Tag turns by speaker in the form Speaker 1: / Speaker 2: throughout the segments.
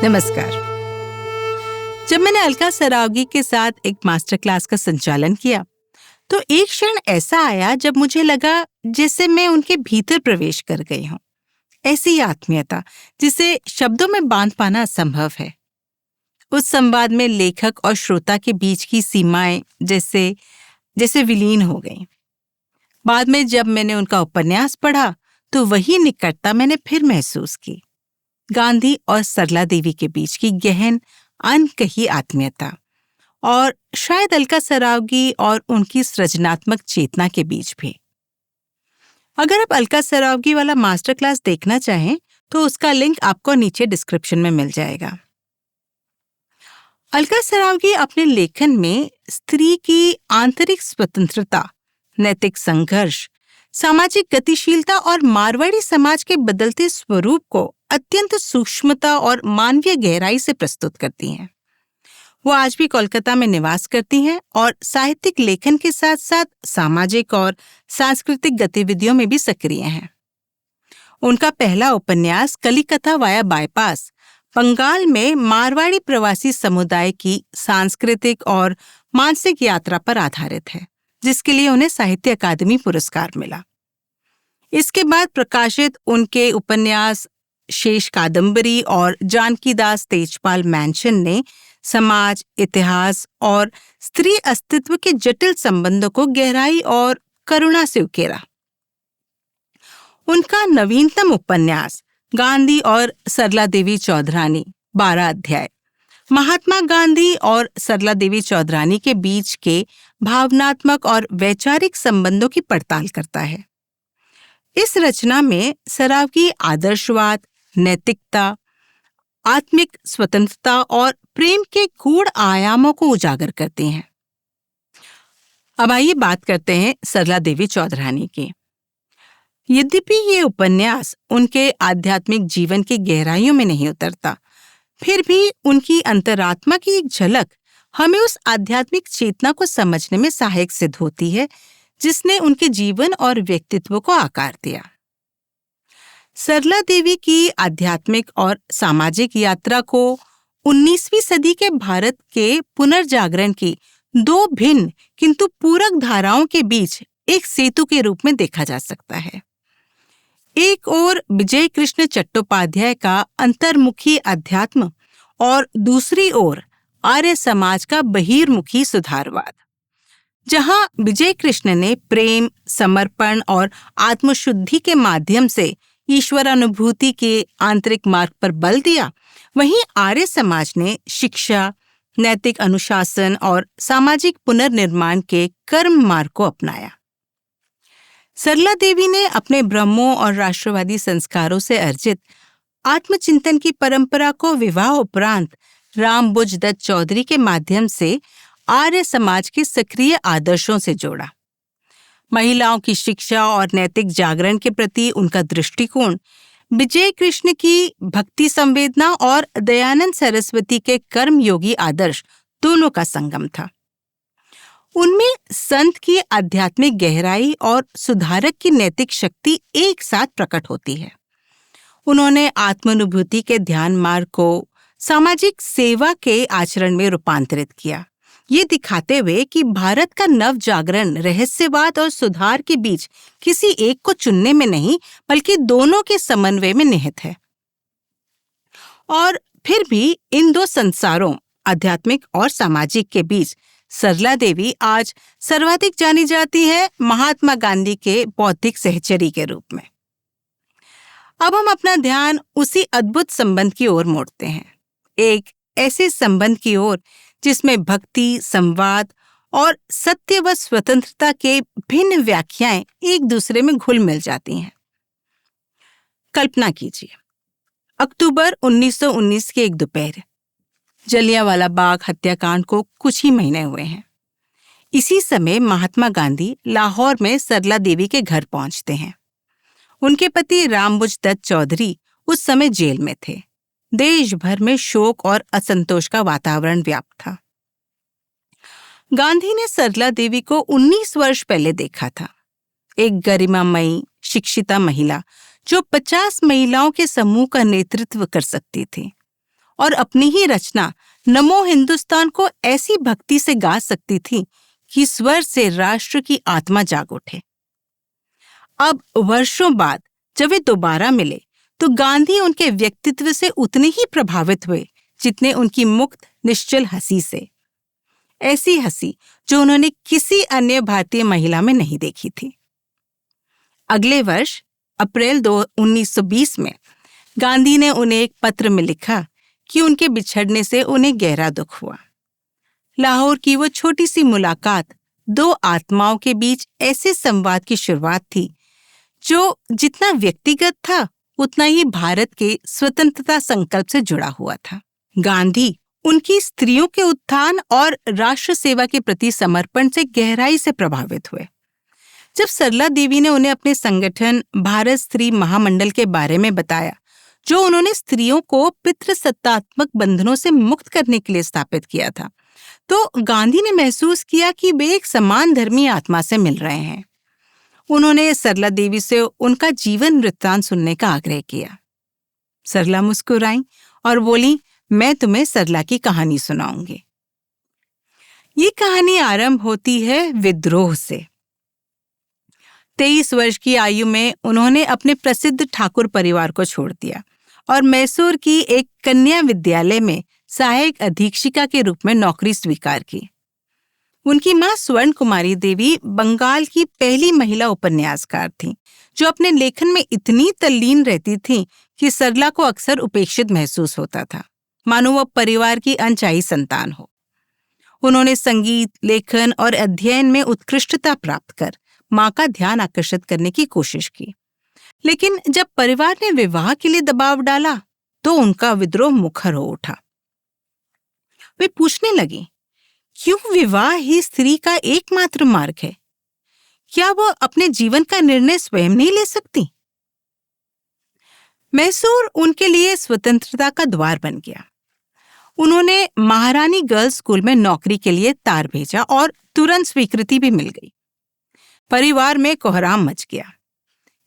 Speaker 1: नमस्कार। जब मैंने अलका सरावगी के साथ एक मास्टर क्लास का संचालन किया तो एक क्षण ऐसा आया जब मुझे लगा जैसे मैं उनके भीतर प्रवेश कर गई हूं। ऐसी आत्मीयता जिसे शब्दों में बांध पाना असंभव है। उस संवाद में लेखक और श्रोता के बीच की सीमाएं जैसे विलीन हो गईं। बाद में जब मैंने उनका उपन्यास पढ़ा तो वही निकटता मैंने फिर महसूस की। गांधी और सरला देवी के बीच की गहन अनकही आत्मीयता और शायद अलका सरावगी और उनकी सृजनात्मक चेतना के बीच भी। अगर आप अलका सरावगी वाला मास्टर क्लास देखना चाहें तो उसका लिंक आपको नीचे डिस्क्रिप्शन में मिल जाएगा। अलका सरावगी अपने लेखन में स्त्री की आंतरिक स्वतंत्रता, नैतिक संघर्ष, सामाजिक गतिशीलता और मारवाड़ी समाज के बदलते स्वरूप को अत्यंत सूक्ष्मता और मानवीय गहराई से प्रस्तुत करती हैं। वो आज भी कोलकाता में निवास करती हैं और साहित्यिक लेखन के साथ साथ सामाजिक और सांस्कृतिक गतिविधियों में भी सक्रिय हैं। उनका पहला उपन्यास कलिकथा वाया बाईपास बंगाल में मारवाड़ी प्रवासी समुदाय की सांस्कृतिक और मानसिक यात्रा पर आधारित है, जिसके लिए उन्हें साहित्य अकादमी पुरस्कार मिला। इसके बाद प्रकाशित उनके उपन्यास शेष कादंबरी और जानकीदास तेजपाल मैंशन ने समाज, इतिहास और स्त्री अस्तित्व के जटिल संबंधों को गहराई और करुणा से उकेरा। उनका नवीनतम उपन्यास गांधी और सरला देवी चौधरानी 12 अध्याय महात्मा गांधी और सरला देवी चौधरानी के बीच के भावनात्मक और वैचारिक संबंधों की पड़ताल करता है। इस रचना में सरावगी आदर्शवाद, नैतिकता, आत्मिक स्वतंत्रता और प्रेम के गूढ़ आयामों को उजागर करती हैं। अब आइए बात करते हैं सरला देवी चौधरानी की। यद्यपि ये उपन्यास उनके आध्यात्मिक जीवन की गहराइयों में नहीं उतरता, फिर भी उनकी अंतरात्मा की एक झलक हमें उस आध्यात्मिक चेतना को समझने में सहायक सिद्ध होती है जिसने उनके जीवन और व्यक्तित्व को आकार दिया। सरला देवी की आध्यात्मिक और सामाजिक यात्रा को 19वीं सदी के भारत के पुनर्जागरण की दो भिन्न किंतु पूरक धाराओं के बीच एक सेतु के रूप में देखा जा सकता है। एक ओर विजय कृष्ण चट्टोपाध्याय का अंतर्मुखी अध्यात्म और दूसरी ओर आर्य समाज का बहिर्मुखी सुधारवाद, जहां विजय कृष्ण ने प्रेम, समर्पण और आत्मशुद्धि के माध्यम से ईश्वरानुभूति के आंतरिक मार्ग पर बल दिया, वहीं आर्य समाज ने शिक्षा, नैतिक अनुशासन और सामाजिक पुनर्निर्माण के कर्म मार्ग को अपनाया। सरला देवी ने अपने ब्रह्मों और राष्ट्रवादी संस्कारों से अर्जित आत्मचिंतन की परंपरा को विवाह उपरांत रामबुज दत्त चौधरी के माध्यम से आर्य समाज के सक्रिय आदर्शों से जोड़ा। महिलाओं की शिक्षा और नैतिक जागरण के प्रति उनका दृष्टिकोण विजय कृष्ण की भक्ति संवेदना और दयानंद सरस्वती के कर्मयोगी आदर्श दोनों का संगम था। उनमें संत की आध्यात्मिक गहराई और सुधारक की नैतिक शक्ति एक साथ प्रकट होती है। उन्होंने आत्मानुभूति के ध्यान मार्ग को सामाजिक सेवा के आचरण में रूपांतरित किया, ये दिखाते हुए कि भारत का नव जागरण रहस्यवाद और सुधार के बीच किसी एक को चुनने में नहीं बल्कि दोनों के समन्वय में निहित है। और फिर भी इन दो संसारों, आध्यात्मिक और सामाजिक के बीच सरला देवी आज सर्वाधिक जानी जाती है महात्मा गांधी के बौद्धिक सहचरी के रूप में। अब हम अपना ध्यान उसी अद्भुत संबंध की ओर मोड़ते हैं, एक ऐसे संबंध की ओर जिसमें भक्ति, संवाद और सत्य व स्वतंत्रता के भिन्न व्याख्याएं एक दूसरे में घुल मिल जाती हैं। कल्पना कीजिए, अक्टूबर 1919 की एक दोपहर, जलियांवाला बाग हत्याकांड को कुछ ही महीने हुए हैं। इसी समय महात्मा गांधी लाहौर में सरला देवी के घर पहुंचते हैं। उनके पति रामबुज दत्त चौधरी उस समय जेल में थे। देश भर में शोक और असंतोष का वातावरण व्याप्त था। गांधी ने सरला देवी को 19 वर्ष पहले देखा था, एक गरिमामयी शिक्षिता महिला जो 50 महिलाओं के समूह का नेतृत्व कर सकती थी और अपनी ही रचना नमो हिंदुस्तान को ऐसी भक्ति से गा सकती थी कि स्वर से राष्ट्र की आत्मा जाग उठे। अब वर्षों बाद जब वे दोबारा मिले तो गांधी उनके व्यक्तित्व से उतने ही प्रभावित हुए जितने उनकी मुक्त निश्चल हंसी से। ऐसी हंसी जो उन्होंने किसी अन्य भारतीय महिला में नहीं देखी थी। अगले वर्ष अप्रैल 1920 में गांधी ने उन्हें एक पत्र में लिखा कि उनके बिछड़ने से उन्हें गहरा दुख हुआ। लाहौर की वो छोटी सी मुलाकात दो आत्माओं के बीच ऐसे संवाद की शुरुआत थी जो जितना व्यक्तिगत था उतना ही भारत के स्वतंत्रता संकल्प से जुड़ा हुआ था। गांधी उनकी स्त्रियों के उत्थान और राष्ट्र सेवा के प्रति समर्पण से गहराई से प्रभावित हुए। जब सरला देवी ने उन्हें अपने संगठन भारत स्त्री महामंडल के बारे में बताया, जो उन्होंने स्त्रियों को पितृसत्तात्मक बंधनों से मुक्त करने के लिए स्थापित किया था, तो गांधी ने महसूस किया कि वे एक समान धर्मी आत्मा से मिल रहे हैं। उन्होंने सरला देवी से उनका जीवन वृत्तांत सुनने का आग्रह किया। सरला मुस्कुराईं और बोली, मैं तुम्हें सरला की कहानी सुनाऊंगी। ये कहानी आरंभ होती है विद्रोह से। 23 वर्ष की आयु में उन्होंने अपने प्रसिद्ध ठाकुर परिवार को छोड़ दिया और मैसूर की एक कन्या विद्यालय में सहायक अधीक्षिका के रूप में नौकरी स्वीकार की। उनकी मां स्वर्ण कुमारी देवी बंगाल की पहली महिला उपन्यासकार थीं, जो अपने लेखन में इतनी तल्लीन रहती थीं कि सरला को अक्सर उपेक्षित महसूस होता था, मानो वह परिवार की अनचाही संतान हो। उन्होंने संगीत, लेखन और अध्ययन में उत्कृष्टता प्राप्त कर मां का ध्यान आकर्षित करने की कोशिश की, लेकिन जब परिवार ने विवाह के लिए दबाव डाला तो उनका विद्रोह मुखर हो उठा। वे पूछने लगी, क्यों विवाह ही स्त्री का एकमात्र मार्ग है? क्या वह अपने जीवन का निर्णय स्वयं नहीं ले सकती? मैसूर उनके लिए स्वतंत्रता का द्वार बन गया। उन्होंने महारानी गर्ल्स स्कूल में नौकरी के लिए तार भेजा और तुरंत स्वीकृति भी मिल गई। परिवार में कोहराम मच गया।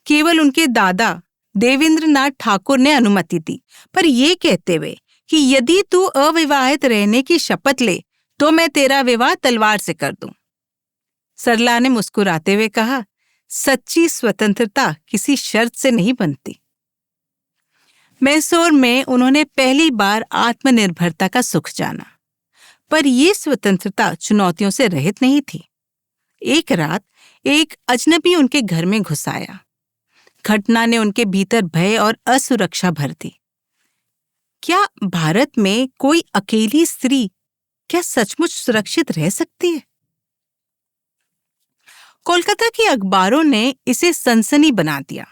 Speaker 1: केवल उनके दादा देवेंद्रनाथ ठाकुर ने अनुमति दी, पर यह कहते हुए कि यदि तू अविवाहित रहने की शपथ ले तो मैं तेरा विवाह तलवार से कर दूं। सरला ने मुस्कुराते हुए कहा, सच्ची स्वतंत्रता किसी शर्त से नहीं बनती। मैसूर में उन्होंने पहली बार आत्मनिर्भरता का सुख जाना, पर यह स्वतंत्रता चुनौतियों से रहित नहीं थी। एक रात एक अजनबी उनके घर में घुस आया। घटना ने उनके भीतर भय और असुरक्षा भर दी। क्या भारत में कोई अकेली स्त्री क्या सचमुच सुरक्षित रह सकती है? कोलकाता के अखबारों ने इसे सनसनी बना दिया।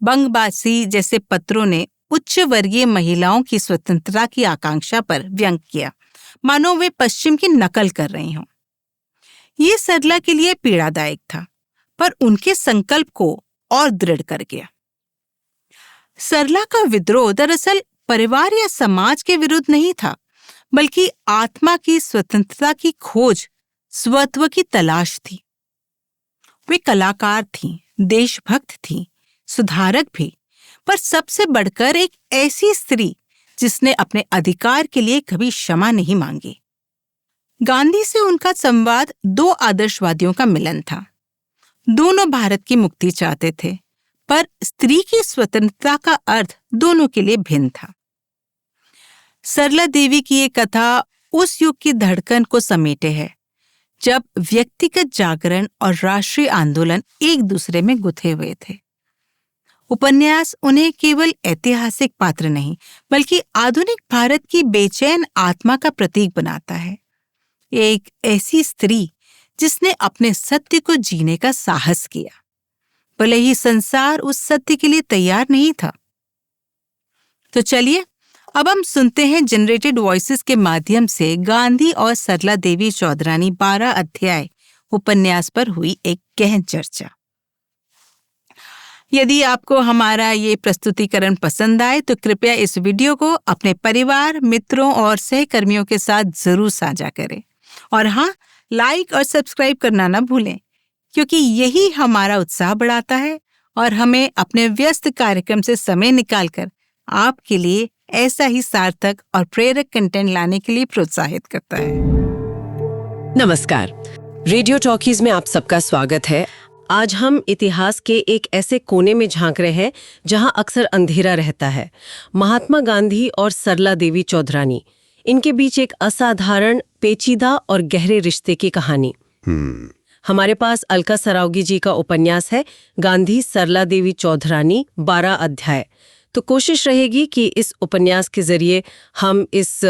Speaker 1: बंगबासी जैसे पत्रों ने उच्च वर्गीय महिलाओं की स्वतंत्रता की आकांक्षा पर व्यंग किया, मानो वे पश्चिम की नकल कर रही हों। ये सरला के लिए पीड़ादायक था, पर उनके संकल्प को और दृढ़ कर गया। सरला का विद्रोह दरअसल परिवार या समाज के विरुद्ध नहीं था, बल्कि आत्मा की स्वतंत्रता की खोज, स्वत्व की तलाश थी। वे कलाकार थीं, देशभक्त थीं, सुधारक भी, पर सबसे बढ़कर एक ऐसी स्त्री जिसने अपने अधिकार के लिए कभी क्षमा नहीं मांगी। गांधी से उनका संवाद दो आदर्शवादियों का मिलन था। दोनों भारत की मुक्ति चाहते थे, पर स्त्री की स्वतंत्रता का अर्थ दोनों के लिए भिन्न था। सरला देवी की ये कथा उस युग की धड़कन को समेटे है, जब व्यक्तिगत जागरण और राष्ट्रीय आंदोलन एक दूसरे में गुथे हुए थे। उपन्यास उन्हें केवल ऐतिहासिक पात्र नहीं, बल्कि आधुनिक भारत की बेचैन आत्मा का प्रतीक बनाता है। एक ऐसी स्त्री जिसने अपने सत्य को जीने का साहस किया, भले ही संसार उस सत्य के लिए तैयार नहीं था। तो चलिए अब हम सुनते हैं जनरेटेड वॉइसेस के माध्यम से गांधी और सरला देवी चौधरानी 12 अध्याय उपन्यास पर हुई एक गहन चर्चा। यदि आपको हमारा ये प्रस्तुतिकरण पसंद आए तो कृपया इस वीडियो को अपने परिवार, मित्रों और सहकर्मियों के साथ जरूर साझा करें। और हाँ, लाइक और सब्सक्राइब करना ना भूलें, क्योंकि यही हमारा उत्साह बढ़ाता है और हमें अपने व्यस्त कार्यक्रम से समय निकालकर आपके लिए ऐसा ही सार्थक और प्रेरक कंटेंट लाने के लिए प्रोत्साहित करता है।
Speaker 2: नमस्कार, रेडियो टॉकीज में आप सबका स्वागत है। आज हम इतिहास के एक ऐसे कोने में झांक रहे हैं जहां अक्सर अंधेरा रहता है। महात्मा गांधी और सरला देवी चौधरानी, इनके बीच एक असाधारण, पेचीदा और गहरे रिश्ते की कहानी। हमारे पास अलका सरावगी जी का उपन्यास है गांधी सरला देवी चौधरानी 12 अध्याय। तो कोशिश रहेगी कि इस उपन्यास के जरिए हम इस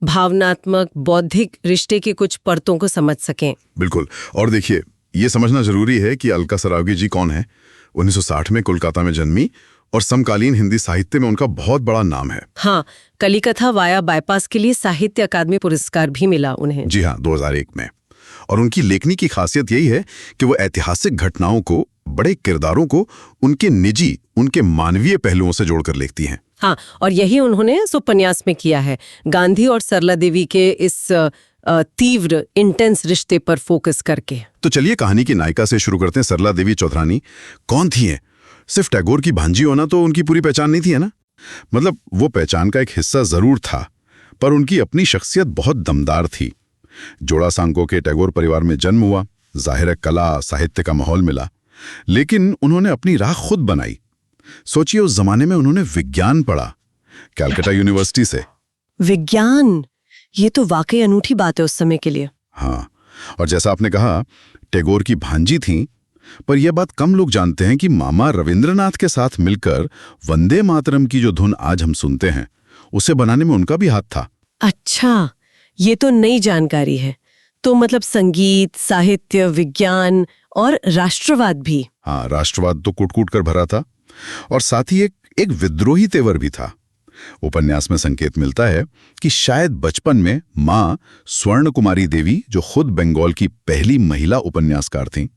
Speaker 2: भावनात्मक, बौद्धिक रिश्ते की कुछ परतों को समझ सकें।
Speaker 3: बिल्कुल। और देखिए, ये समझना जरूरी है कि अलका सरावगी जी कौन है। 1960 में कोलकाता में जन्मी और समकालीन हिंदी साहित्य में उनका बहुत बड़ा नाम है।
Speaker 2: हाँ, कलिकथा वाया बाईपास के लिए साहित्य अकादमी पुरस्कार भी मिला उन्हें।
Speaker 3: जी हाँ, 2001 में। और उनकी लेखनी की खासियत यही है कि वो ऐतिहासिक घटनाओं को, बड़े किरदारों को उनके निजी, उनके मानवीय पहलुओं से जोड़कर लिखती हैं।
Speaker 2: हाँ, और यही उन्होंने इस उपन्यास में किया है, गांधी और सरला देवी के इस तीव्र, इंटेंस रिश्ते पर फोकस करके।
Speaker 3: तो चलिए कहानी की नायिका से शुरू करते हैं। सरला देवी चौधरानी कौन थी हैं? सिर्फ टैगोर की भांजी होना तो उनकी पूरी पहचान नहीं थी, है ना? मतलब वो पहचान का एक हिस्सा जरूर था, पर उनकी अपनी शख्सियत बहुत दमदार थी। जोड़ासांको के टैगोर परिवार में जन्म हुआ, जाहिर है कला साहित्य का माहौल मिला, लेकिन उन्होंने अपनी राह खुद बनाई। सोचिए, उस जमाने में उन्होंने विज्ञान पढ़ा, कैलकाटा यूनिवर्सिटी से।
Speaker 2: विज्ञान, ये तो वाकई अनूठी बात है उस समय के लिए।
Speaker 3: हाँ, और जैसा आपने कहा, टैगोर की भांजी थीं, पर यह बात कम लोग जानते हैं कि मामा रविंद्रनाथ के साथ मिलकर वंदे मातरम की जो धुन आज हम सुनते हैं, उसे बनाने में उनका भी हाथ था।
Speaker 2: अच्छा, ये तो नई जानकारी है। तो मतलब संगीत, साहित्य, विज्ञान और राष्ट्रवाद भी।
Speaker 3: हाँ, राष्ट्रवाद तो कूट-कूट कर भरा था, और साथ ही एक विद्रोही तेवर भी था। उपन्यास में संकेत मिलता है कि शायद बचपन में माँ स्वर्ण कुमारी देवी, जो खुद बंगाल की पहली महिला उपन्यासकार थीं।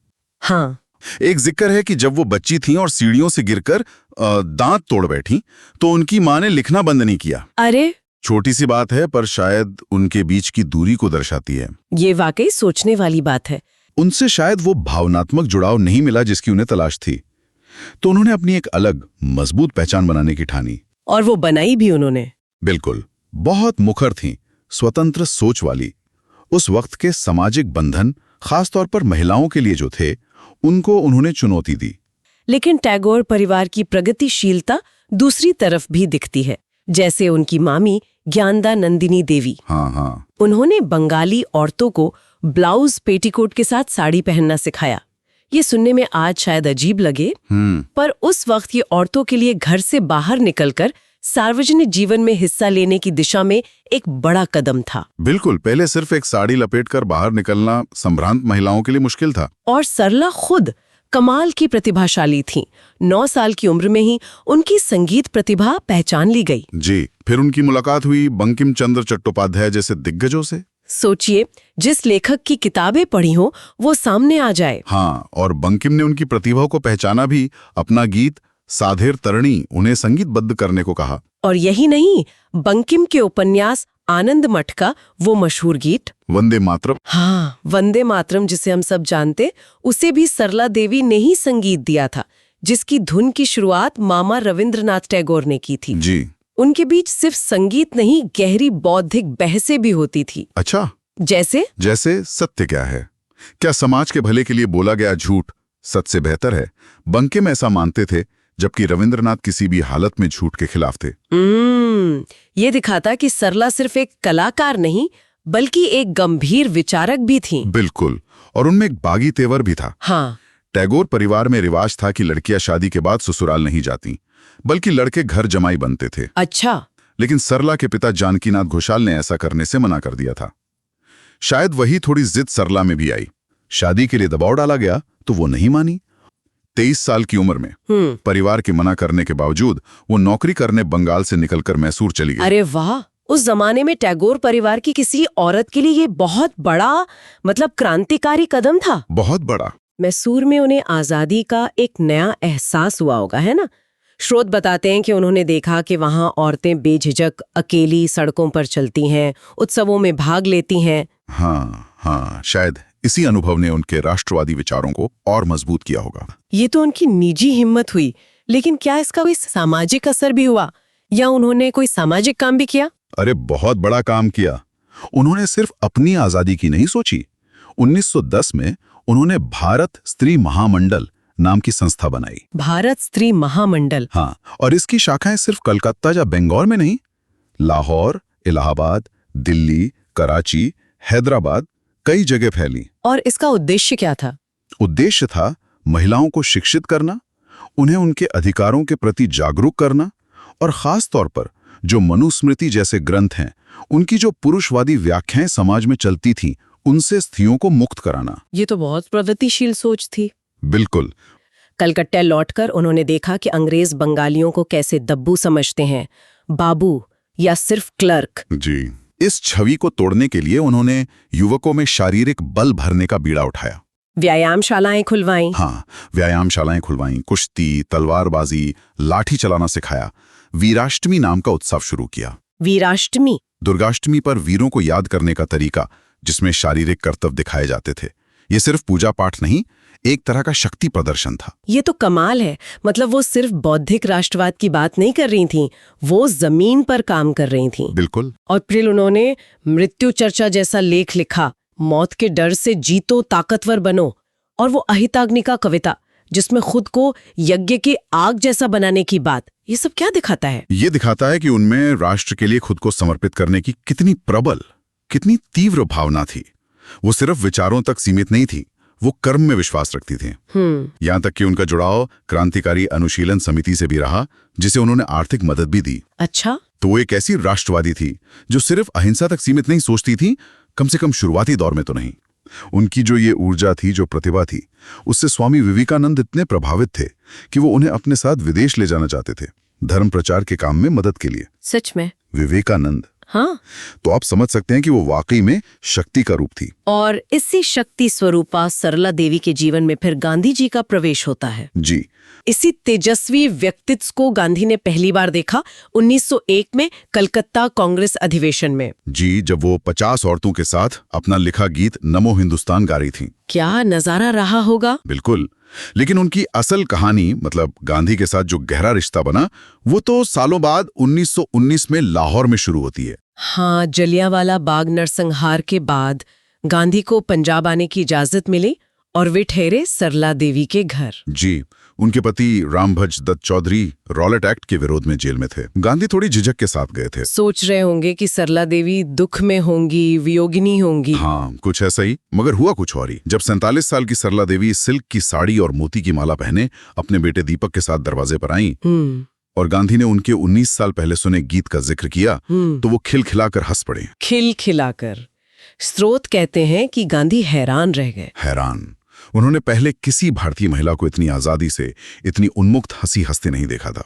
Speaker 2: हाँ,
Speaker 3: एक जिक्र है कि जब वो बच्ची थीं और सीढ़ियों से गिरकर दांत तोड़ बैठी, तो उनकी माँ ने लिखना बंद नहीं किया।
Speaker 2: अरे,
Speaker 3: छोटी सी बात है, पर शायद उनके बीच की दूरी को दर्शाती है।
Speaker 2: ये वाकई सोचने वाली बात है।
Speaker 3: उनसे शायद वो भावनात्मक जुड़ाव नहीं मिला जिसकी उन्हें तलाश थी, तो उन्होंने अपनी एक अलग, मजबूत पहचान बनाने की ठानी।
Speaker 2: और वो बनाई भी उन्होंने।
Speaker 3: बिल्कुल। बहुत मुखर थीं, स्वतंत्र सोच वाली। उस वक्त के सामाजिक बंधन, खासतौर पर महिलाओं के लिए जो थे, उनको उन्होंने चुनौती दी।
Speaker 2: लेकिन टैगोर परिवार की प्रगतिशीलता दूसरी तरफ भी दिखती है, जैसे उनकी मामी ज्ञानदा नंदिनी देवी।
Speaker 3: हाँ,
Speaker 2: उन्होंने बंगाली औरतों को ब्लाउज, पेटीकोट के साथ साड़ी पहनना सिखाया। ये सुनने में आज शायद अजीब लगे, पर उस वक्त ये औरतों के लिए घर से बाहर निकलकर सार्वजनिक जीवन में हिस्सा लेने की दिशा में एक बड़ा कदम था।
Speaker 3: बिल्कुल। पहले सिर्फ एक साड़ी लपेटकर बाहर निकलना संभ्रांत महिलाओं के लिए मुश्किल था।
Speaker 2: और सरला खुद कमाल की प्रतिभाशाली थीं। 9 साल की उम्र में ही उनकी संगीत प्रतिभा पहचान ली गई।
Speaker 3: जी। फिर उनकी मुलाकात हुई बंकिम चंद्र चट्टोपाध्याय जैसे दिग्गजों से।
Speaker 2: सोचिए, जिस लेखक की किताबें पढ़ी हो वो सामने आ जाए।
Speaker 3: हाँ, और बंकिम ने उनकी प्रतिभा को पहचाना भी, अपना गीत साधेर तरणी उन्हें संगीतबद्ध करने को कहा।
Speaker 2: और यही नहीं, बंकिम के उपन्यास आनंद मठ का वो मशहूर गीत
Speaker 3: वंदे मातरम।
Speaker 2: हाँ, वंदे मातरम, जिसे हम सब जानते, उसे भी सरला देवी ने ही संगीत दिया था, जिसकी धुन की शुरुआत मामा रविंद्रनाथ टैगोर ने की थी।
Speaker 3: जी।
Speaker 2: उनके बीच सिर्फ संगीत नहीं, गहरी बौद्धिक बहसें भी होती थी।
Speaker 3: अच्छा,
Speaker 2: जैसे
Speaker 3: सत्य क्या है? क्या समाज के भले के लिए बोला गया झूठ सच से बेहतर है? बंकिम ऐसा मानते थे, जबकि रविंद्रनाथ किसी भी हालत में झूठ के खिलाफ थे।
Speaker 2: ये दिखाता कि सरला सिर्फ एक कलाकार नहीं, बल्कि एक गंभीर विचारक भी थी।
Speaker 3: बिल्कुल। और उनमें एक बागी तेवर भी था।
Speaker 2: हाँ,
Speaker 3: टैगोर परिवार में रिवाज था कि लड़कियां शादी के बाद ससुराल नहीं जाती, बल्कि लड़के घर जमाई बनते थे।
Speaker 2: अच्छा।
Speaker 3: लेकिन सरला के पिता जानकीनाथ घोषाल ने ऐसा करने से मना कर दिया था। शायद वही थोड़ी जिद सरला में भी आई। शादी के लिए दबाव डाला गया तो वो नहीं मानी। 23 साल की उम्र में परिवार के मना करने के बावजूद वो नौकरी करने बंगाल से निकलकर मैसूर चली गई।
Speaker 2: अरे वाह, उस जमाने में टैगोर परिवार की किसी औरत के लिए ये बहुत बड़ा, मतलब क्रांतिकारी कदम था।
Speaker 3: बहुत बड़ा।
Speaker 2: मैसूर में उन्हें आजादी का एक नया एहसास हुआ होगा, है ना? स्रोत बताते हैं कि उन्होंने देखा कि वहां औरतें बेझिझक अकेली सड़कों पर चलती हैं, उत्सवों में भाग लेती हैं।
Speaker 3: हाँ, शायद इसी अनुभव ने उनके राष्ट्रवादी विचारों को और मजबूत किया होगा।
Speaker 2: ये तो उनकी निजी हिम्मत हुई, लेकिन क्या इसका कोई सामाजिक असर भी हुआ? या उन्होंने कोई सामाजिक काम भी किया?
Speaker 3: अरे बहुत बड़ा काम किया। उन्होंने सिर्फ अपनी आजादी की नहीं सोची। 1910 में उन्होंने भारत स्त्री महामंडल नाम की संस्था बनाई।
Speaker 2: भारत स्त्री महामंडल।
Speaker 3: हाँ, और इसकी शाखाएं सिर्फ कलकत्ता या बेंगौर में नहीं, लाहौर, इलाहाबाद, दिल्ली, कराची, हैदराबाद, कई जगह फैली।
Speaker 2: और इसका उद्देश्य क्या था?
Speaker 3: उद्देश्य था महिलाओं को शिक्षित करना, उन्हें उनके अधिकारों के प्रति जागरूक करना और खास तौर पर जो मनुस्मृति जैसे ग्रंथ हैं, उनकी जो पुरुषवादी व्याख्याएं समाज में चलती थीं, उनसे स्त्रियों को मुक्त कराना।
Speaker 2: ये तो बहुत प्रगतिशील सोच थी।
Speaker 3: बिल्कुल।
Speaker 2: कलकत्ता लौटकर उन्होंने देखा कि अंग्रेज बंगालियों को कैसे दब्बू समझते हैं, बाबू या सिर्फ क्लर्क।
Speaker 3: जी, इस छवि को तोड़ने के लिए उन्होंने युवकों में शारीरिक बल भरने का बीड़ा उठाया।
Speaker 2: व्यायामशालाएं खुलवाईं।
Speaker 3: हाँ, व्यायामशालाएं खुलवाईं, कुश्ती, तलवारबाजी, लाठी चलाना सिखाया। वीराष्टमी नाम का उत्सव शुरू किया।
Speaker 2: वीराष्टमी?
Speaker 3: दुर्गाष्टमी पर वीरों को याद करने का तरीका, जिसमें शारीरिक कर्तव्य दिखाए जाते थे। ये सिर्फ पूजा पाठ नहीं, एक तरह का शक्ति प्रदर्शन था।
Speaker 2: ये तो कमाल है। मतलब वो सिर्फ बौद्धिक राष्ट्रवाद की बात नहीं कर रही थीं, वो जमीन पर काम कर रही थीं।
Speaker 3: बिल्कुल।
Speaker 2: और फिर उन्होंने मृत्यु चर्चा जैसा लेख लिखा, मौत के डर से जीतो, ताकतवर बनो। और वो अहिताग्नि का कविता, जिसमें खुद को यज्ञ की आग जैसा बनाने की बात, ये सब क्या दिखाता है?
Speaker 3: ये दिखाता है कि उनमें राष्ट्र के लिए खुद को समर्पित करने की कितनी प्रबल, कितनी तीव्र भावना थी। वो सिर्फ विचारों तक सीमित नहीं थी, वो कर्म में विश्वास रखती थी। यहाँ तक कि उनका जुड़ाव क्रांतिकारी अनुशीलन समिति से भी रहा, जिसे उन्होंने आर्थिक मदद भी दी।
Speaker 2: अच्छा।
Speaker 3: तो वो एक ऐसी राष्ट्रवादी थी जो सिर्फ अहिंसा तक सीमित नहीं सोचती थी, कम से कम शुरुआती दौर में तो नहीं। उनकी जो ये ऊर्जा थी, जो प्रतिभा थी, उससे स्वामी विवेकानंद इतने प्रभावित थे कि वो उन्हें अपने साथ विदेश ले जाना चाहते थे, धर्म प्रचार के काम में मदद के लिए।
Speaker 2: सच में?
Speaker 3: विवेकानंद।
Speaker 2: हाँ।
Speaker 3: तो आप समझ सकते हैं कि वो वाकई में शक्ति का रूप थी।
Speaker 2: और इसी शक्ति स्वरूपा सरला देवी के जीवन में फिर गांधी जी का प्रवेश होता है।
Speaker 3: जी।
Speaker 2: इसी तेजस्वी व्यक्तित्व को गांधी ने पहली बार देखा 1901 में कलकत्ता कांग्रेस अधिवेशन में।
Speaker 3: जी, जब वो 50 औरतों के साथ अपना लिखा गीत नमो हिंदुस्तान गा रही थीं।
Speaker 2: क्या नजारा रहा होगा।
Speaker 3: बिल्कुल। लेकिन उनकी असल कहानी, मतलब गांधी के साथ जो गहरा रिश्ता बना, वो तो सालों बाद 1919 में लाहौर में शुरू होती है।
Speaker 2: हाँ, जलियांवाला बाग नरसंहार के बाद गांधी को पंजाब आने की इजाजत मिली और वे ठहरे सरला देवी के घर।
Speaker 3: जी, उनके पति रामभज दत्त चौधरी रॉलेट एक्ट के विरोध में जेल में थे। गांधी थोड़ी झिझक के साथ गए थे।
Speaker 2: सोच रहे होंगे कि सरला देवी दुख में होंगी, वियोगिनी होंगी।
Speaker 3: हाँ, कुछ ऐसा ही, मगर हुआ कुछ और ही। जब 47 साल की सरला देवी सिल्क की साड़ी और मोती की माला पहने अपने बेटे दीपक के साथ दरवाजे पर आईं और गांधी ने उनके 19 साल पहले सुने गीत का जिक्र किया, तो वो खिलखिलाकर हंस पड़े।
Speaker 2: खिलखिलाकर। स्रोत कहते हैं कि गांधी हैरान रह गए।
Speaker 3: हैरान। उन्होंने पहले किसी भारतीय महिला को इतनी आजादी से, इतनी उन्मुक्त हंसी हंसते नहीं देखा था।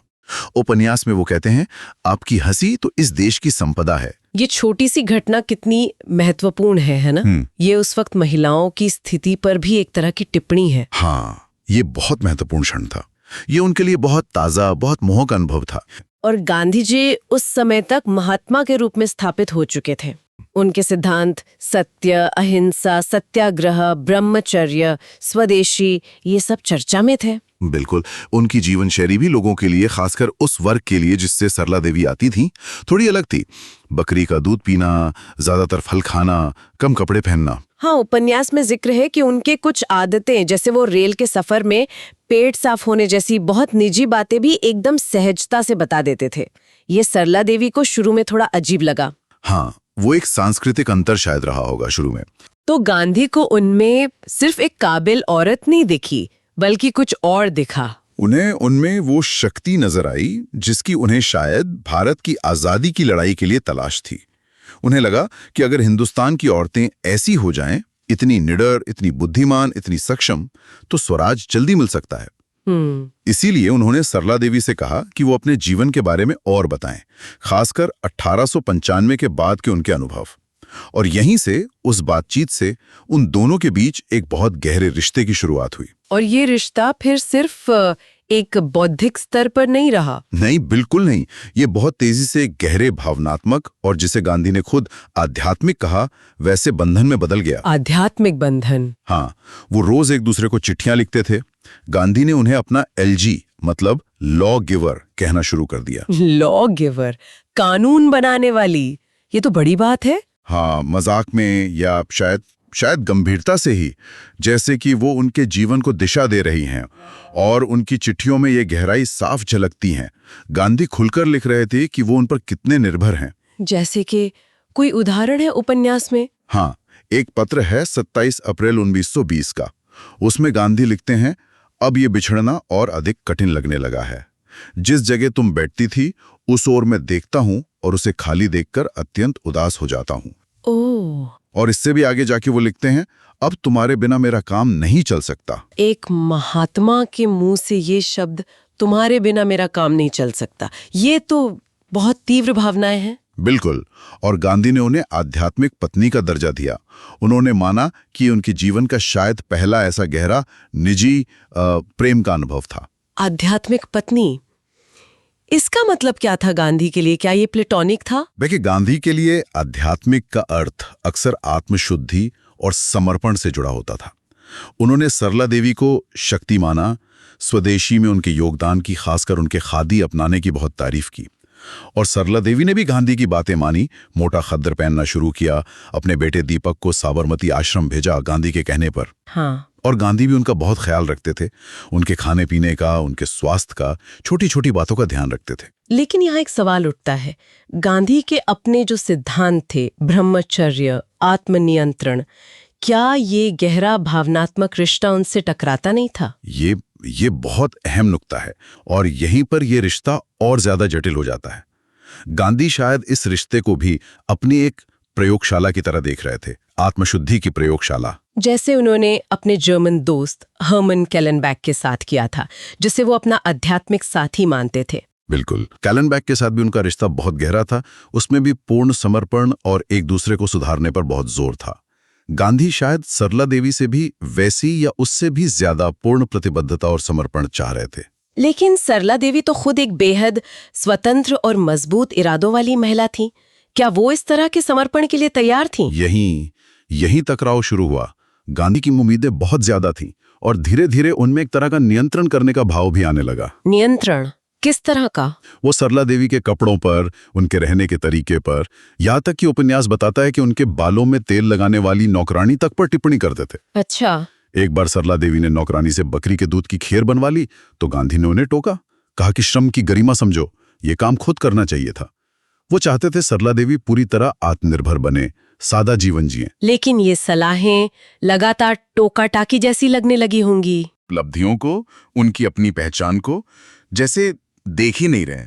Speaker 3: उपन्यास में वो कहते हैं, आपकी हंसी तो इस देश की संपदा है।
Speaker 2: ये छोटी सी घटना कितनी महत्वपूर्ण है ना? ये उस वक्त महिलाओं की स्थिति पर भी एक तरह की टिप्पणी है।
Speaker 3: हाँ, ये बहुत महत्वपूर्ण क्षण था। ये उनके लिए बहुत ताजा, बहुत मोहक अनुभव था।
Speaker 2: और गांधी जी उस समय तक महात्मा के रूप में स्थापित हो चुके थे। उनके सिद्धांत सत्य, अहिंसा, सत्याग्रह, ब्रह्मचर्य, स्वदेशी, ये सब चर्चा में थे।
Speaker 3: बिल्कुल। उनकी जीवन शैली भी लोगों के लिए, खासकर उस वर्ग के लिए जिससे सरला देवी आती थी, थोड़ी अलग थी। बकरी का दूध पीना, ज्यादातर फल खाना, कम कपड़े पहनना।
Speaker 2: हाँ, उपन्यास में जिक्र है कि उनके कुछ आदतें, जैसे वो रेल के सफर में पेट साफ होने जैसी बहुत निजी बातें भी एकदम सहजता से बता देते थे। ये सरला देवी को शुरू में थोड़ा अजीब लगा।
Speaker 3: हाँ, वो एक सांस्कृतिक अंतर शायद रहा होगा शुरू में।
Speaker 2: तो गांधी को उनमें सिर्फ एक काबिल औरत नहीं दिखी, बल्कि कुछ और दिखा।
Speaker 3: उन्हें उनमें वो शक्ति नजर आई जिसकी उन्हें शायद भारत की आजादी की लड़ाई के लिए तलाश थी। उन्हें लगा कि अगर हिंदुस्तान की औरतें ऐसी हो जाएं, इतनी निडर, इतनी बुद्धिमान, इतनी सक्षम, तो स्वराज जल्दी मिल सकता है। इसीलिए उन्होंने सरला देवी से कहा कि वो अपने जीवन के बारे में और बताएं, खासकर 1895 के बाद के उनके अनुभव। और यहीं से, उस बातचीत से, उन दोनों के बीच एक बहुत गहरे रिश्ते की शुरुआत हुई।
Speaker 2: और ये रिश्ता फिर सिर्फ एक बौद्धिक स्तर पर नहीं रहा।
Speaker 3: नहीं, बिल्कुल नहीं। ये बहुत तेजी से गहरे भावनात्मक और जिसे गांधी ने खुद आध्यात्मिक कहा, वैसे बंधन में बदल गया।
Speaker 2: आध्यात्मिक बंधन।
Speaker 3: हाँ, वो रोज एक दूसरे को चिट्ठियां लिखते थे। गांधी ने उन्हें अपना एलजी मतलब लॉ गिवर कहना शुरू कर दिया।
Speaker 2: लॉ गिवर, कानून बनाने वाली, ये तो बड़ी बात है।
Speaker 3: हाँ, मजाक में या शायद गंभीरता से ही, जैसे कि वो उनके जीवन को दिशा दे रही हैं और उनकी चिट्ठियों में ये गहराई साफ झलकती हैं। गांधी खुलकर लिख रहे थे कि वो उन पर कितने निर्भर हैं।
Speaker 2: जैसे कि कोई उदाहरण है उपन्यास में?
Speaker 3: हाँ, एक पत्र है 27 अप्रैल 1920 का। उसमें गांधी लिखते हैं, अब ये बिछड़ना और अधिक कठिन लगने लगा है। जिस जगह तुम बैठती थी उस ओर मैं देखता हूं और उसे खाली देखकर अत्यंत उदास हो जाता हूं।
Speaker 2: ओह।
Speaker 3: और इससे भी आगे जाके वो लिखते हैं, अब तुम्हारे बिना मेरा काम नहीं चल सकता।
Speaker 2: एक महात्मा के मुंह से ये शब्द, तुम्हारे बिना मेरा काम नहीं चल सकता, ये तो बहुत तीव्र भावनाएं हैं।
Speaker 3: बिल्कुल। और गांधी ने उन्हें आध्यात्मिक पत्नी का दर्जा दिया। उन्होंने माना कि उनके जीवन का शायद पहला ऐसा गहरा निजी प्रेम का अनुभव था।
Speaker 2: आध्यात्मिक पत्नी, इसका मतलब क्या था गांधी के लिए? क्या ये प्लेटोनिक था?
Speaker 3: देखिए, गांधी के लिए आध्यात्मिक का अर्थ अक्सर आत्मशुद्धि और समर्पण से जुड़ा होता था। उन्होंने सरला देवी को शक्ति माना, स्वदेशी में उनके योगदान की, खासकर उनके खादी अपनाने की बहुत तारीफ की। और सरला देवी ने भी गांधी की बातें मानी, मोटा खद्दर पहनना शुरू किया, अपने बेटे दीपक को साबरमती आश्रम भेजा गांधी के कहने पर।
Speaker 2: हाँ।
Speaker 3: और गांधी भी उनका बहुत ख्याल रखते थे, उनके खाने पीने का, उनके स्वास्थ्य का, छोटी छोटी बातों का ध्यान रखते थे।
Speaker 2: लेकिन यहाँ एक सवाल उठता है, गांधी के अपने जो सिद्धांत थे, ब्रह्मचर्य, आत्मनियंत्रण, क्या ये गहरा भावनात्मक रिश्ता उनसे टकराता नहीं था?
Speaker 3: ये बहुत अहम नुक्ता है और यहीं पर यह रिश्ता और ज्यादा जटिल हो जाता है। गांधी शायद इस रिश्ते को भी अपनी एक प्रयोगशाला की तरह देख रहे थे, आत्मशुद्धि की प्रयोगशाला,
Speaker 2: जैसे उन्होंने अपने जर्मन दोस्त हर्मन कैलेनबैक के साथ किया था, जिसे वो अपना आध्यात्मिक साथी मानते थे।
Speaker 3: बिल्कुल। कैलेनबैक के साथ भी उनका रिश्ता बहुत गहरा था, उसमें भी पूर्ण समर्पण और एक दूसरे को सुधारने पर बहुत जोर था। गांधी शायद सरला देवी से भी वैसी या उससे भी ज्यादा पूर्ण प्रतिबद्धता और समर्पण चाह रहे थे।
Speaker 2: लेकिन सरला देवी तो खुद एक बेहद स्वतंत्र और मजबूत इरादों वाली महिला थी। क्या वो इस तरह के समर्पण के लिए तैयार थीं?
Speaker 3: यही टकराव शुरू हुआ। गांधी की उम्मीदें बहुत ज्यादा थीं और धीरे धीरे उनमें एक तरह का नियंत्रण करने का भाव भी आने लगा।
Speaker 2: नियंत्रण किस तरह का?
Speaker 3: वो सरला देवी के कपड़ों पर, उनके रहने के तरीके पर, यहाँ तक कि उपन्यास बताता है कि उनके बालों में तेल लगाने वाली नौकरानी तक पर टिप्पणी करते थे।
Speaker 2: अच्छा।
Speaker 3: एक बार सरला देवी ने नौकरानी से बकरी के दूध की खीर बनवा ली तो गांधी ने उन्हें टोका, कहा कि श्रम की गरिमा समझो, ये काम खुद करना चाहिए था। वो चाहते थे सरला देवी पूरी तरह आत्मनिर्भर बने, सादा जीवन जिए।
Speaker 2: लेकिन ये सलाहें लगातार टोका टाकी जैसी लगने लगी होंगी।
Speaker 3: उपलब्धियों को, उनकी अपनी पहचान को जैसे देख ही नहीं रहे,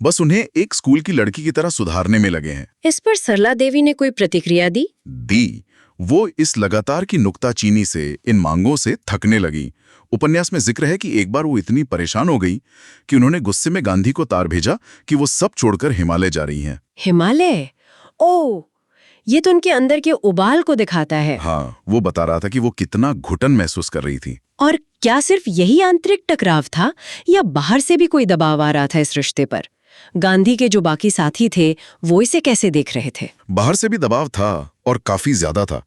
Speaker 3: बस उन्हें एक स्कूल की लड़की की तरह सुधारने में लगे हैं।
Speaker 2: इस पर सरला देवी ने कोई प्रतिक्रिया दी?
Speaker 3: वो इस लगातार की नुक्ताचीनी से, इन मांगों से थकने लगी। उपन्यास में जिक्र है कि एक बार वो इतनी परेशान हो गई कि उन्होंने गुस्से में गांधी को तार भेजा कि वो सब छोड़कर हिमालय जा रही हैं।
Speaker 2: हिमालय? ओह, ये तो उनके अंदर के उबाल को दिखाता है।
Speaker 3: हाँ, वो बता रहा था कि वो कितना घुटन महसूस कर रही थी।
Speaker 2: और क्या सिर्फ यही आंतरिक टकराव था या बाहर से भी कोई दबाव आ रहा था इस रिश्ते पर? गांधी के जो बाकी साथी थे वो इसे कैसे देख रहे थे?
Speaker 3: बाहर से भी दबाव था और काफी ज्यादा था।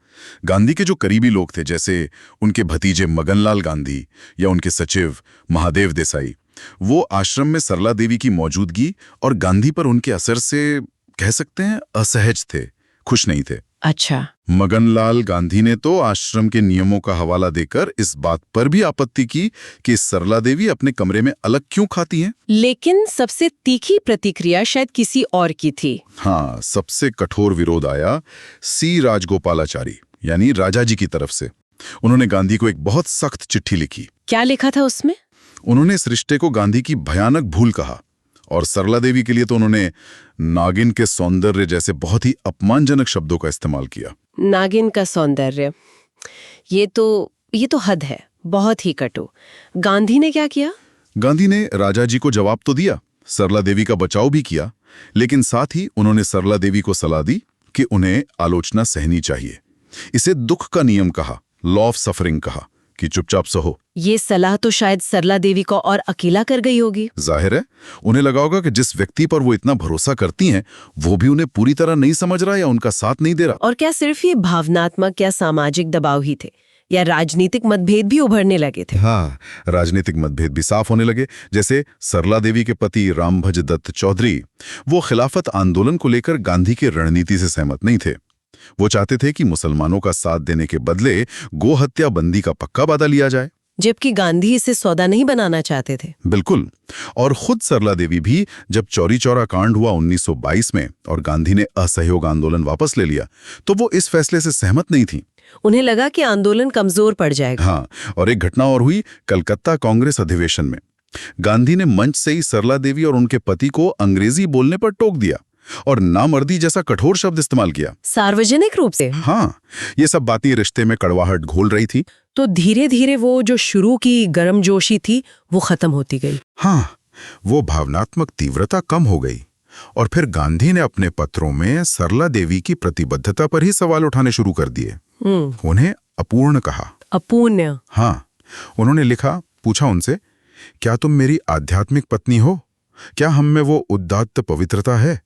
Speaker 3: गांधी के जो करीबी लोग थे, जैसे उनके भतीजे मगनलाल गांधी या उनके सचिव महादेव देसाई, वो आश्रम में सरला देवी की मौजूदगी और गांधी पर उनके असर से कह सकते हैं असहज थे, खुश नहीं थे।
Speaker 2: अच्छा।
Speaker 3: मगनलाल गांधी ने तो आश्रम के नियमों का हवाला देकर इस बात पर भी आपत्ति की कि सरला देवी अपने कमरे में अलग क्यों खाती हैं।
Speaker 2: लेकिन सबसे तीखी प्रतिक्रिया शायद किसी और की थी।
Speaker 3: हाँ, सबसे कठोर विरोध आया सी राजगोपालाचारी यानी राजा जी की तरफ से। उन्होंने गांधी को एक बहुत सख्त चिट्ठी लिखी।
Speaker 2: क्या लिखा था उसमें?
Speaker 3: उन्होंने इस रिश्ते को गांधी की भयानक भूल कहा और सरला देवी के लिए तो उन्होंने नागिन के सौंदर्य जैसे बहुत ही अपमानजनक शब्दों का इस्तेमाल किया।
Speaker 2: नागिन का सौंदर्य, ये तो हद है, बहुत ही कटु। गांधी ने क्या किया?
Speaker 3: गांधी ने राजा जी को जवाब तो दिया, सरला देवी का बचाव भी किया, लेकिन साथ ही उन्होंने सरला देवी को सलाह दी कि उन्हें आलोचना सहनी चाहिए। इसे दुख का नियम कहा, लॉ ऑफ सफरिंग कहा, कि चुपचाप सहो।
Speaker 2: ये सलाह तो शायद सरला देवी को और अकेला कर गई होगी।
Speaker 3: जाहिर है, उन्हें लगा होगा कि जिस व्यक्ति पर वो इतना भरोसा करती हैं, वो भी उन्हें पूरी तरह नहीं समझ रहा या उनका साथ नहीं दे रहा।
Speaker 2: और क्या सिर्फ ये भावनात्मक या सामाजिक दबाव ही थे या राजनीतिक मतभेद भी उभरने लगे थे?
Speaker 3: हाँ, राजनीतिक मतभेद भी साफ होने लगे। जैसे सरला देवी के पति रामभज दत्त चौधरी, वो खिलाफत आंदोलन को लेकर गांधी की रणनीति से सहमत नहीं थे। वो चाहते थे कि मुसलमानों का साथ देने के बदले गो हत्या बंदी का पक्का वादा लिया जाए,
Speaker 2: जबकि गांधी इसे सौदा नहीं बनाना चाहते थे।
Speaker 3: बिल्कुल। और खुद सरला देवी भी जब चौरी चौरा कांड हुआ 1922 में और गांधी ने असहयोग आंदोलन वापस ले लिया, तो वो इस फैसले से सहमत नहीं थी।
Speaker 2: उन्हें लगा कि आंदोलन कमजोर पड़ जाएगा।
Speaker 3: हाँ, और एक घटना और हुई कलकत्ता कांग्रेस अधिवेशन में। गांधी ने मंच से ही सरला देवी और उनके पति को अंग्रेजी बोलने पर टोक दिया और नामर्दी जैसा कठोर शब्द इस्तेमाल किया,
Speaker 2: सार्वजनिक रूप से।
Speaker 3: हाँ, ये सब बातें रिश्ते में कड़वाहट घोल रही थी।
Speaker 2: तो धीरे धीरे वो जो शुरू की गर्मजोशी थी वो खत्म होती गई।
Speaker 3: हाँ, वो भावनात्मक तीव्रता कम हो गई और फिर गांधी ने अपने पत्रों में सरला देवी की प्रतिबद्धता पर ही सवाल उठाने शुरू कर दिए। उन्हें अपूर्ण कहा।
Speaker 2: अपूर्ण?
Speaker 3: हाँ, उन्होंने लिखा, पूछा उनसे, क्या तुम मेरी आध्यात्मिक पत्नी हो? क्या हम में वो उदात्त पवित्रता है?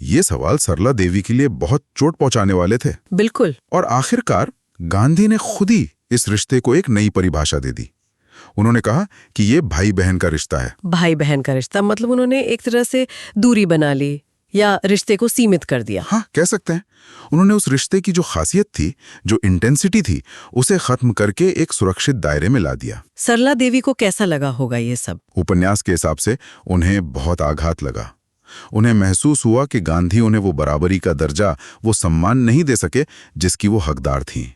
Speaker 3: ये सवाल सरला देवी के लिए बहुत चोट पहुंचाने वाले थे।
Speaker 2: बिल्कुल।
Speaker 3: और आखिरकार गांधी ने खुद ही इस रिश्ते को एक नई परिभाषा दे दी। उन्होंने कहा कि ये भाई बहन का रिश्ता है।
Speaker 2: भाई बहन का रिश्ता मतलब उन्होंने एक तरह से दूरी बना ली या रिश्ते को सीमित कर दिया।
Speaker 3: हाँ, कह सकते हैं। उन्होंने उस रिश्ते की जो खासियत थी, जो इंटेंसिटी थी, उसे खत्म करके एक सुरक्षित दायरे में ला दिया।
Speaker 2: सरला देवी को कैसा लगा होगा ये सब?
Speaker 3: उपन्यास के हिसाब से उन्हें बहुत आघात लगा। उन्हें महसूस हुआ कि गांधी उन्हें वो बराबरी का दर्जा, वो सम्मान नहीं दे सके जिसकी वो हकदार थीं।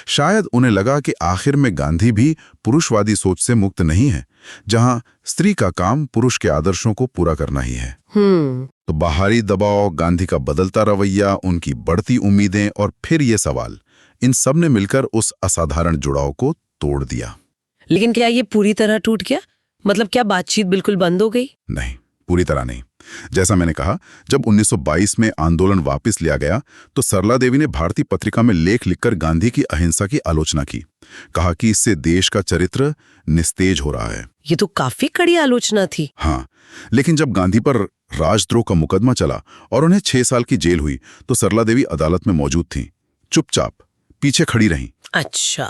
Speaker 3: शायद उन्हें लगा कि आखिर में गांधी भी पुरुषवादी सोच से मुक्त नहीं है, जहां स्त्री का काम पुरुष के आदर्शों को पूरा करना ही है। तो बाहरी दबाव, गांधी का बदलता रवैया, उनकी बढ़ती उम्मीदें और फिर ये सवाल, इन सब ने मिलकर उस असाधारण जुड़ाव को तोड़ दिया।
Speaker 2: लेकिन क्या ये पूरी तरह टूट गया? मतलब क्या बातचीत बिल्कुल बंद हो गई?
Speaker 3: नहीं, पूरी तरह नहीं। जैसा मैंने कहा, जब 1922 में आंदोलन वापस लिया गया तो सरला देवी ने भारतीय पत्रिका में लेख लिखकर गांधी की अहिंसा की आलोचना की। कहा कि इससे देश का चरित्र निस्तेज हो रहा है।
Speaker 2: ये तो काफी कड़ी आलोचना थी।
Speaker 3: हाँ, लेकिन जब गांधी पर राजद्रोह का मुकदमा चला और उन्हें 6 साल की जेल हुई तो सरला देवी अदालत में मौजूद थीं, चुपचाप पीछे खड़ी रहीं।
Speaker 2: अच्छा,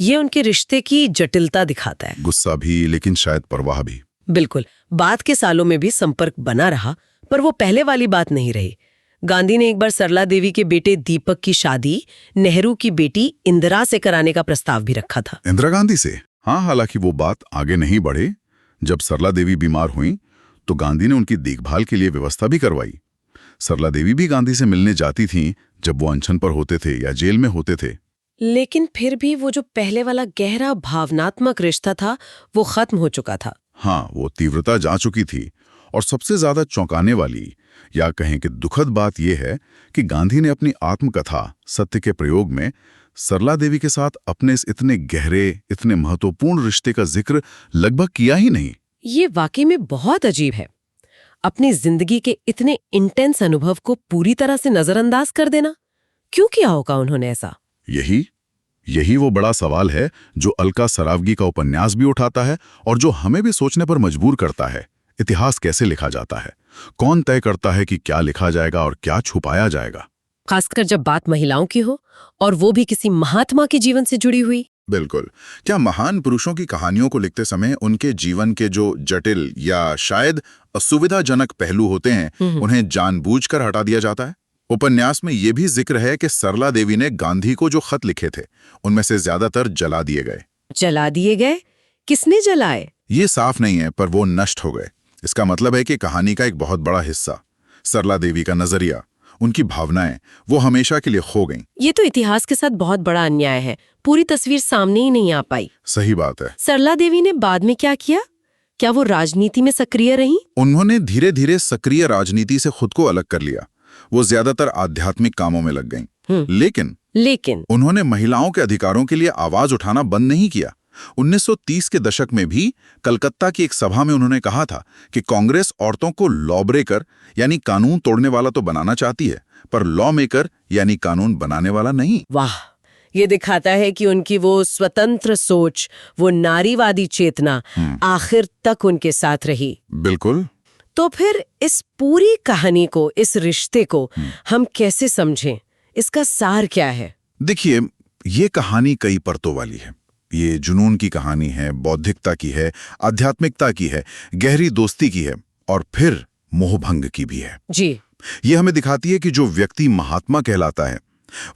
Speaker 2: ये उनके रिश्ते की जटिलता दिखाता है।
Speaker 3: गुस्सा भी, लेकिन शायद परवाह भी।
Speaker 2: बिल्कुल। बाद के सालों में भी संपर्क बना रहा, पर वो पहले वाली बात नहीं रही। गांधी ने एक बार सरला देवी के बेटे दीपक की शादी नेहरू की बेटी इंदिरा से कराने का प्रस्ताव भी रखा था।
Speaker 3: इंदिरा गांधी से? हाँ, हालांकि वो बात आगे नहीं बढ़े। जब सरला देवी बीमार हुई तो गांधी ने उनकी देखभाल के लिए व्यवस्था भी करवाई। सरला देवी भी गांधी से मिलने जाती थीं जब वो अनशन पर होते थे या जेल में होते थे।
Speaker 2: लेकिन फिर भी वो जो पहले वाला गहरा भावनात्मक रिश्ता था वो खत्म हो चुका था।
Speaker 3: हाँ, वो तीव्रता जा चुकी थी। और सबसे ज्यादा चौंकाने वाली या कहें कि दुखद बात यह है कि गांधी ने अपनी आत्मकथा सत्य के प्रयोग में सरला देवी के साथ अपने इस इतने गहरे, इतने महत्वपूर्ण रिश्ते का जिक्र लगभग किया ही नहीं।
Speaker 2: ये वाकई में बहुत अजीब है। अपनी जिंदगी के इतने इंटेंस अनुभव को पूरी तरह से नजरअंदाज कर देना। क्यों किया होगा उन्होंने ऐसा?
Speaker 3: यही वो बड़ा सवाल है जो अलका सरावगी का उपन्यास भी उठाता है और जो हमें भी सोचने पर मजबूर करता है। इतिहास कैसे लिखा जाता है? कौन तय करता है कि क्या लिखा जाएगा और क्या छुपाया जाएगा?
Speaker 2: खासकर जब बात महिलाओं की हो और वो भी किसी महात्मा के जीवन से जुड़ी हुई।
Speaker 3: बिल्कुल। क्या महान पुरुषों की कहानियों को लिखते समय उनके जीवन के जो जटिल या शायद असुविधाजनक पहलू होते हैं उन्हें जानबूझकर हटा दिया जाता है? उपन्यास में यह भी जिक्र है कि सरला देवी ने गांधी को जो खत लिखे थे उनमें से ज्यादातर जला दिए गए।
Speaker 2: जला दिए गए? किसने जलाए?
Speaker 3: ये साफ नहीं है, पर वो नष्ट हो गए। इसका मतलब है कि कहानी का एक बहुत बड़ा हिस्सा, सरला देवी का नजरिया, उनकी भावनाएं, वो हमेशा के लिए खो गईं।
Speaker 2: ये तो इतिहास के साथ बहुत बड़ा अन्याय है। पूरी तस्वीर सामने ही नहीं आ पाई।
Speaker 3: सही बात है।
Speaker 2: सरला देवी ने बाद में क्या किया? क्या वो राजनीति में सक्रिय रहीं?
Speaker 3: उन्होंने धीरे धीरे सक्रिय राजनीति से खुद को अलग कर लिया। वो ज्यादातर आध्यात्मिक कामों में लग गईं। लेकिन उन्होंने महिलाओं के अधिकारों के लिए आवाज उठाना बंद नहीं किया। 1930 के दशक में भी कलकत्ता की एक सभा में उन्होंने कहा था कि कांग्रेस औरतों को लॉ ब्रेकर यानी कानून तोड़ने वाला तो बनाना चाहती है, पर लॉ मेकर यानी कानून बनाने वाला नहीं।
Speaker 2: वाह, ये दिखाता है कि उनकी वो स्वतंत्र सोच, वो नारीवादी चेतना आखिर तक उनके साथ रही।
Speaker 3: बिल्कुल।
Speaker 2: तो फिर इस पूरी कहानी को, इस रिश्ते को हम कैसे समझें? इसका सार क्या है?
Speaker 3: देखिए, ये कहानी कई परतों वाली है। ये जुनून की कहानी है, बौद्धिकता की है, आध्यात्मिकता की है, गहरी दोस्ती की है और फिर मोहभंग की भी है।
Speaker 2: जी।
Speaker 3: ये हमें दिखाती है कि जो व्यक्ति महात्मा कहलाता है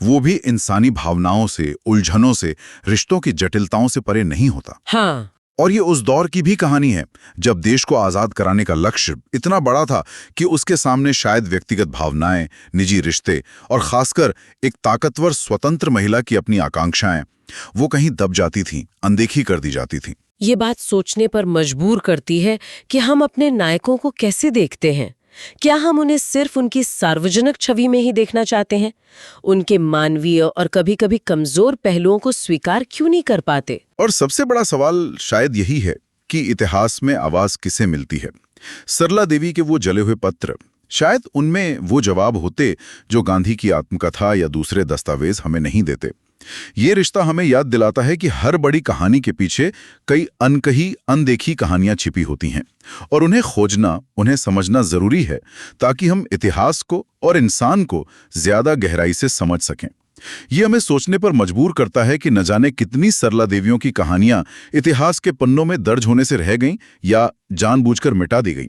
Speaker 3: वो भी इंसानी भावनाओं से, उलझनों से, रिश्तों की जटिलताओं से परे नहीं होता।
Speaker 2: हाँ।
Speaker 3: और ये उस दौर की भी कहानी है जब देश को आजाद कराने का लक्ष्य इतना बड़ा था कि उसके सामने शायद व्यक्तिगत भावनाएं, निजी रिश्ते और खासकर एक ताकतवर स्वतंत्र महिला की अपनी आकांक्षाएं वो कहीं दब जाती थीं, अनदेखी कर दी जाती थीं।
Speaker 2: ये बात सोचने पर मजबूर करती है कि हम अपने नायकों को कैसे देखते हैं। क्या हम उन्हें सिर्फ उनकी सार्वजनिक छवि में ही देखना चाहते हैं? उनके मानवीय और कभी-कभी कमजोर पहलुओं को स्वीकार क्यों नहीं कर पाते?
Speaker 3: और सबसे बड़ा सवाल शायद यही है कि इतिहास में आवाज किसे मिलती है। सरला देवी के वो जले हुए पत्र, शायद उनमें वो जवाब होते जो गांधी की आत्मकथा या दूसरे दस्तावेज हमें नहीं देते। ये रिश्ता हमें याद दिलाता है कि हर बड़ी कहानी के पीछे कई अनकही, अनदेखी कहानियां छिपी होती हैं और उन्हें खोजना, उन्हें समझना जरूरी है ताकि हम इतिहास को और इंसान को ज्यादा गहराई से समझ सकें। ये हमें सोचने पर मजबूर करता है कि न जाने कितनी सरला देवियों की कहानियां इतिहास के पन्नों में दर्ज होने से रह गईं या जानबूझकर मिटा दी गईं।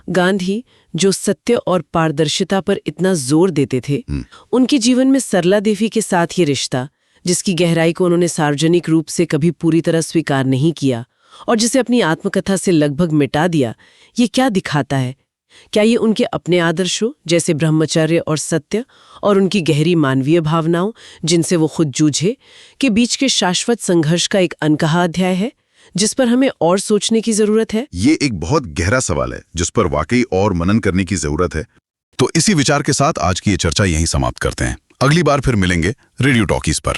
Speaker 2: गांधी जो सत्य और पारदर्शिता पर इतना जोर देते थे, उनके जीवन में सरला देवी के साथ ये रिश्ता, जिसकी गहराई को उन्होंने सार्वजनिक रूप से कभी पूरी तरह स्वीकार नहीं किया और जिसे अपनी आत्मकथा से लगभग मिटा दिया, ये क्या दिखाता है? क्या ये उनके अपने आदर्शों जैसे ब्रह्मचर्य और सत्य और उनकी गहरी मानवीय भावनाओं जिनसे वो खुद जूझे के बीच के शाश्वत संघर्ष का एक अनकहा अध्याय है जिस पर हमें और सोचने की जरूरत है?
Speaker 3: ये एक बहुत गहरा सवाल है जिस पर वाकई और मनन करने की जरूरत है। तो इसी विचार के साथ आज की ये चर्चा यहीं समाप्त करते हैं। अगली बार फिर मिलेंगे रेडियो टॉकीज पर।